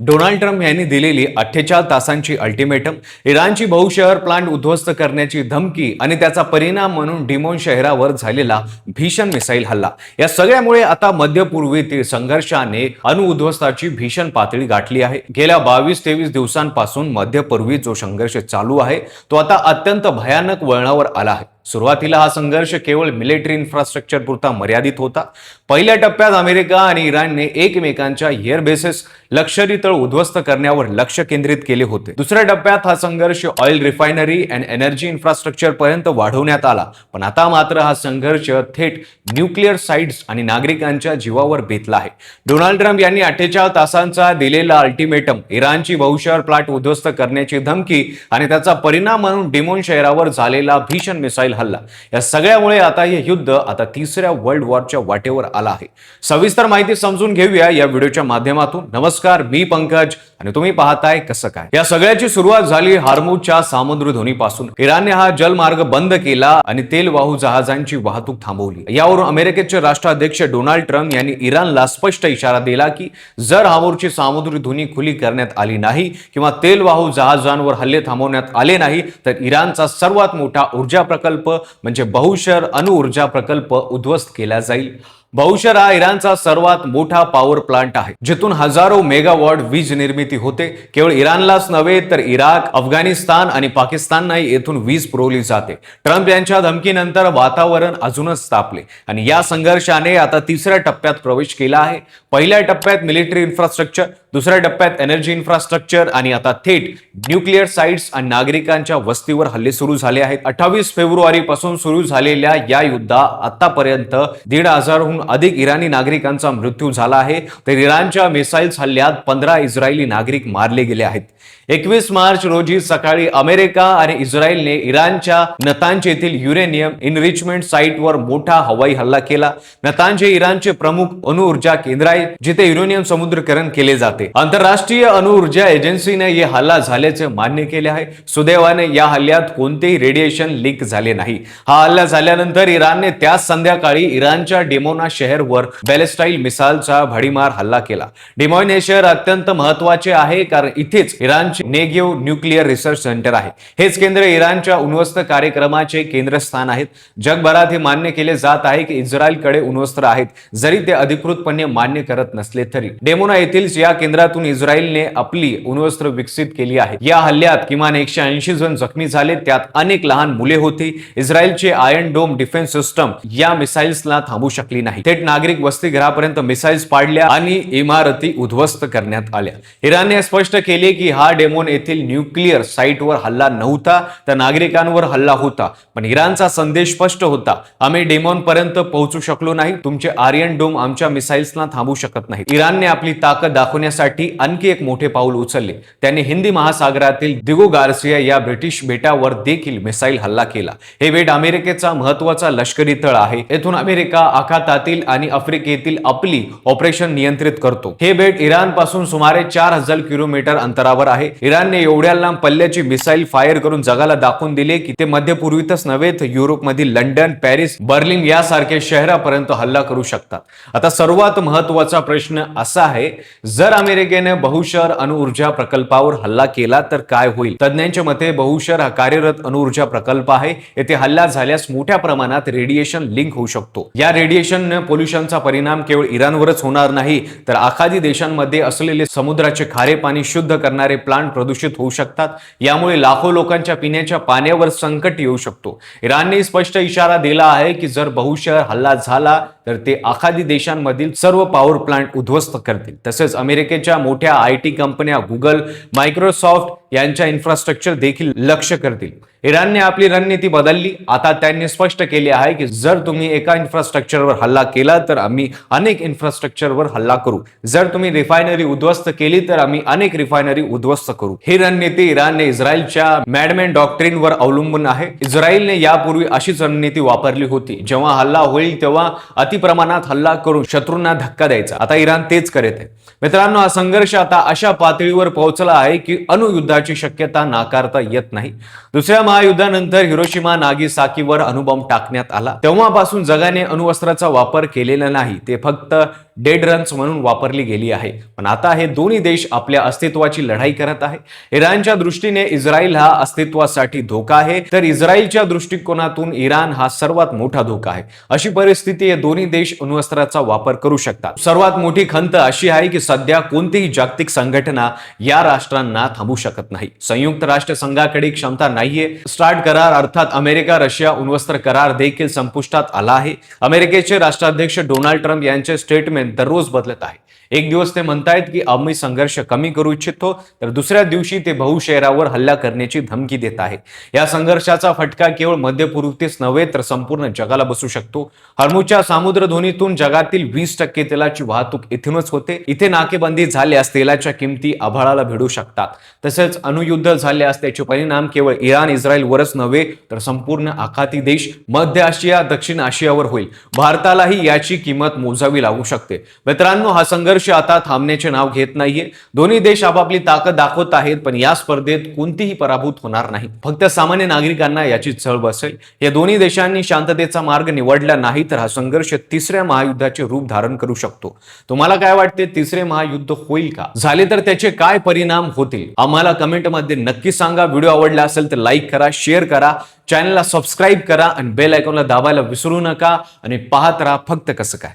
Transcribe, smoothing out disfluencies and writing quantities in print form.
Donald Trump यांनी दिलेली 48 तासांची अल्टिमेटम, इराणची बहुशहर प्लांट उद्ध्वस्त करण्याची धमकी आणि त्याचा परिणाम म्हणून डिमोन शहरावर झालेला भीषण मिसाईल हल्ला या सगळ्यामुळे आता मध्य पूर्वेतील संघर्षाने अणुउद्ध्वस्ताची भीषण पातळी गाठली आहे। गेल्या 22-23 दिवसांपासून मध्य पूर्वी जो संघर्ष चालू आहे तो आता अत्यंत भयानक वळणावर आला आहे। सुरुवातीला हा संघर्ष केवळ मिलिटरी इन्फ्रास्ट्रक्चर पुरता मर्यादित होता। पहिल्या टप्प्यात अमेरिका आणि इराणने एकमेकांच्या एअर बेसेस, लष्करी तळ उद्ध्वस्त करण्यावर लक्ष केंद्रित केले होते। दुसऱ्या टप्प्यात हा संघर्ष ऑइल रिफायनरी आणि एनर्जी इन्फ्रास्ट्रक्चर पर्यंत वाढवण्यात आला, पण आता मात्र हा संघर्ष थेट न्यूक्लिअर साइट्स आणि नागरिकांच्या जीवावर बेतला आहे। डोनाल्ड ट्रम्प यांनी 48 तासांचा दिलेला अल्टिमेटम, इराणची बहुशहर प्लांट उद्ध्वस्त करण्याची धमकी आणि त्याचा परिणाम म्हणून डिमोन शहरावर झालेला भीषण मिसाईल हल्ला या सगळ्यामुळे आता हे युद्ध आता तिसऱ्या वर्ल्ड वॉरच्या वाटेवर आला आहे। सविस्तर माहिती समजून घेऊया या व्हिडिओच्या माध्यमातून। नमस्कार, मी पंकज आणि तुम्ही पाहताय कसं काय। या सगळ्याची सुरुवात झाली हॉर्मुझच्या सामुद्रधुनीपासून। इराणने हा जलमार्ग बंद केला आणि तेलवाहू जहाजांची वाहतूक थांबवली। यावरून अमेरिकेचे राष्ट्राध्यक्ष डोनाल्ड ट्रम्प यांनी इराणला स्पष्ट इशारा दिला की जर हॉर्मुझची सामुद्रधुनी खुली करण्यात आली नाही किंवा तेलवाहू जहाजांवर हल्ले थांबवण्यात आले नाही तर इराणचा सर्वात मोठा ऊर्जा प्रकल्प म्हणजे बहुशहर अणुऊर्जा प्रकल्प उद्ध्वस्त केला जाईल। बहुशहर हा इराणचा सर्वात मोठा पॉवर प्लांट आहे, जिथून हजारो मेगावॉट वीज निर्मिती होते। केवळ इराणलाच नव्हे तर इराक, अफगाणिस्तान आणि पाकिस्ताननाही येथून वीज पुरवली जाते। ट्रम्प यांच्या धमकीनंतर वातावरण अजूनच तापले आणि या संघर्षाने आता तिसऱ्या टप्प्यात प्रवेश केला आहे। पहिल्या टप्प्यात मिलिटरी इन्फ्रास्ट्रक्चर, दुसऱ्या टप्प्यात एनर्जी इन्फ्रास्ट्रक्चर आणि आता थेट न्यूक्लिअर साइट्स आणि नागरिकांच्या वस्तीवर हल्ले सुरू झाले आहेत। 28 फेब्रुवारी पासून सुरू झालेल्या या युद्धात आतापर्यंत 1,500हून अधिक इराणी नागरिकांचा मृत्यू झाला आहे, तर इराणच्या मिसाइल्स हल्ल्यात 15 इस्रायली नागरिक मारले गेले आहेत। 21 मार्च रोजी सकाळी अमेरिका आणि इस्रायलने इराणच्या नतांज येथील युरेनियम एनरिचमेंट साइटवर मोठा हवाई हल्ला केला। नतांज हे इराणचे प्रमुख अणुऊर्जा केंद्र आहे, जिथे युरेनियम समुद्रीकरण केले जाते। आंतरराष्ट्रीय अणुऊर्जा एजन्सीने हे हल्ला झाल्याचे मान्य केले आहे। सुदैवाने या हल्ल्यात कोणतेही रेडिएशन लीक झाले नाही। हा हल्ला झाल्यानंतर इराणने त्याच संध्याकाळी इराणच्या डिमोना शहरवर बॅलिस्टाइल मिसाइलचा भडीमार हल्ला केला। डिमोन हे शहर अत्यंत महत्त्वाचे आहे कारण इथेच इराणचे नेगेव न्यूक्लिअर रिसर्च सेंटर आहे। हेच केंद्र इराणच्या अण्वस्त्र कार्यक्रमाचे केंद्रस्थान आहेत। जगभरात हे मान्य केले जात आहे की इस्रायलकडे अण्वस्त्र आहेत, जरी ते अधिकृतपणे मान्य करत नसले तरी। डेमोना येथील या केंद्रातून इस्रायलने आपली अण्वस्त्र विकसित केली आहे। या हल्ल्यात किमान 180 जण जखमी झाले, त्यात अनेक लहान मुले होती। इस्रायलचे आयर्न डोम डिफेन्स सिस्टम या मिसाइल्सला थांबू शकली नाही। थेट नागरिक वसतिगृहापर्यंत मिसाइल्स पाडल्या आणि इमारती उद्ध्वस्त करण्यात आल्या। इराणने स्पष्ट केले की हा डेमोन येथील न्यूक्लिअर साइटवर हल्ला नव्हता, तर नागरिकांवर हल्ला होता। पण इराणचा संदेश स्पष्ट होता, आम्ही डेमोन पर्यंत पोहोचू शकलो नाही, तुमचे आयर्न डोम आमच्या मिसाइल्सना थांबू शकत नाही। इराणने आपली ताकद दाखवण्यासाठी आणखी एक मोठे पाऊल उचलले। त्यांनी हिंदी महासागरातील दिगो गार्सिया या ब्रिटिश बेटावर देखील मिसाइल हल्ला केला। हे बेट अमेरिकेचा महत्त्वाचा लष्करी तळ आहे। येथून अमेरिका आखातातील आणि आफ्रिकेतील आपली ऑपरेशन नियंत्रित करतो। हे बेट इराण पासून सुमारे 4000 किलोमीटर अंतरावर आहे। इराणने एवढ्या लांब पल्ल्याची मिसाइल फायर करून जगाला दाखवून दिले की ते मध्य पूर्वीतच नव्हे तर युरोपमधील लंडन, पॅरिस, बर्लिन यासारख्या शहरापर्यंत हल्ला करू शकतात। आता सर्वात महत्त्वाचा प्रश्न असा आहे, जर अमेरिकेने बहुशहर अणुऊर्जा प्रकल्पावर हल्ला केला तर काय होईल? तज्ञांच्या मते बहुशहर हा कार्यरत अणुऊर्जा प्रकल्प आहे। येथे हल्ला झाल्यास मोठ्या प्रमाणात रेडिएशन लिंक होऊ शकतो। या रेडिएशन पोल्युशनचा परिणाम केवळ इराणवरच होणार नाही, तर आखाती देशांमध्ये असलेले समुद्राचे खारे पाणी शुद्ध करणारे प्लांट प्रदूषित होऊ शकतात। यामुळे लाखो लोकांच्या पिण्याच्या पाण्यावर संकट येऊ शकतो। इराणने स्पष्ट इशारा दिला आहे की जर बहुशहर हल्ला झाला तर ते आखाती देशांमधील सर्व पॉवर प्लांट उद्ध्वस्त करतील। तसेच अमेरिकेच्या मोठ्या IT कंपन्या गुगल, मायक्रोसॉफ्ट यांच्या इन्फ्रास्ट्रक्चर देखील लक्ष्य करतील। इराणने आपली रणनीती बदलली। आता त्यांनी स्पष्ट केले आहे की जर तुम्ही एका इन्फ्रास्ट्रक्चरवर हल्ला केला तर आम्ही अनेक इन्फ्रास्ट्रक्चरवर हल्ला करू। जर तुम्ही रिफायनरी उद्ध्वस्त केली तर आम्ही अनेक रिफायनरी उद्ध्वस्त करू। ही रणनीती इराणने इस्रायलच्या मॅडमॅन डॉक्ट्रिनवर अवलंबून आहे। इस्रायलने यापूर्वी अशीच रणनीती वापरली होती। जेव्हा हल्ला होईल तेव्हा अतिप्रमाणात हल्ला करून शत्रूंना धक्का द्यायचा। आता इराण तेच करत आहे। मित्रांनो, हा संघर्ष आता अशा पातळीवर पोहोचला आहे की अणुयुद्धाची युद्धाची शक्यता नाकारता येत नाही. दुसऱ्या महायुद्धानंतर हिरोशिमा नागीसाकीवर अणुबॉम्ब टाकण्यात आला. तेव्हापासून जगाने अणुअस्त्राचा वापर केलेला नाही, ते फक्त डेड रन्स म्हणून वापरली गेली आहे. पण आता हे दोन्ही देश आपल्या अस्तित्वाची लढाई करत आहे. इराणच्या दृष्टीने इस्रायल हा अस्तित्वासाठी धोका आहे, तर इस्रायलच्या दृष्टिकोनातून इराण हा सर्वात मोठा धोका आहे. अशी परिस्थिती हे दोन्ही देश अणुअस्त्राचा वापर करू शकतात. सर्वात मोठी खंत अशी आहे की सध्या कोणतीही जागतिक संघटना या राष्ट्रांना थांबू शकत नाही. संयुक्त राष्ट्र संघाकडे क्षमता नाहीये. स्टार्ट करार अर्थात अमेरिका रशिया अण्वस्त्र करार देखील संपुष्टात आला आहे. अमेरिकेचे राष्ट्राध्यक्ष डोनाल्ड ट्रम्प यांचे स्टेटमेंट दररोज बदलत आहे. एक दिवस ते म्हणतायत की आम्ही संघर्ष कमी करू इच्छितो, तर दुसऱ्या दिवशी ते बहुशहरावर हल्ला करण्याची धमकी देत आहे. या संघर्षाचा फटका केवळ मध्य पूर्वेतच नव्हे तर संपूर्ण जगाला बसू शकतो. हॉर्मुझच्या सामुद्रधुनीतून जगातील 20% तेलाची वाहतूक इथूनच होते. इथे नाकेबंदी झाल्यास तेलाच्या किमती आभाळाला भिडू शकतात. तसेच अणुयुद्ध झाल्यास त्याचे परिणाम केवळ इराण इस्रायलवरच नव्हे तर संपूर्ण आखाती देश, मध्य आशिया, दक्षिण आशियावर होईल. भारतालाही याची किंमत मोजावी लागू शकते. मित्रांनो, हा संघर्ष आता थांबण्याचे नाव घेत नाहीये. दोन्ही देश आपापली ताकद दाखवत आहेत, पण या स्पर्धेत कोणतीही पराभूत होणार नाही. फक्त सामान्य नागरिकांना याची चळ बसेल. या दोन्ही देशांनी शांततेचा मार्ग निवडला नाही तर हा संघर्ष तिसऱ्या महायुद्धाचे रूप धारण करू शकतो. तुम्हाला काय वाटते, तिसरे महायुद्ध होईल का? झाले तर त्याचे काय परिणाम होतील? आम्हाला कमेंटमध्ये नक्की सांगा. व्हिडिओ आवडला असेल तर लाईक करा, शेअर करा, चॅनलला सबस्क्राईब करा आणि बेल आयकॉनला दाबायला विसरू नका. आणि पाहत राहा फक्त कसं काय.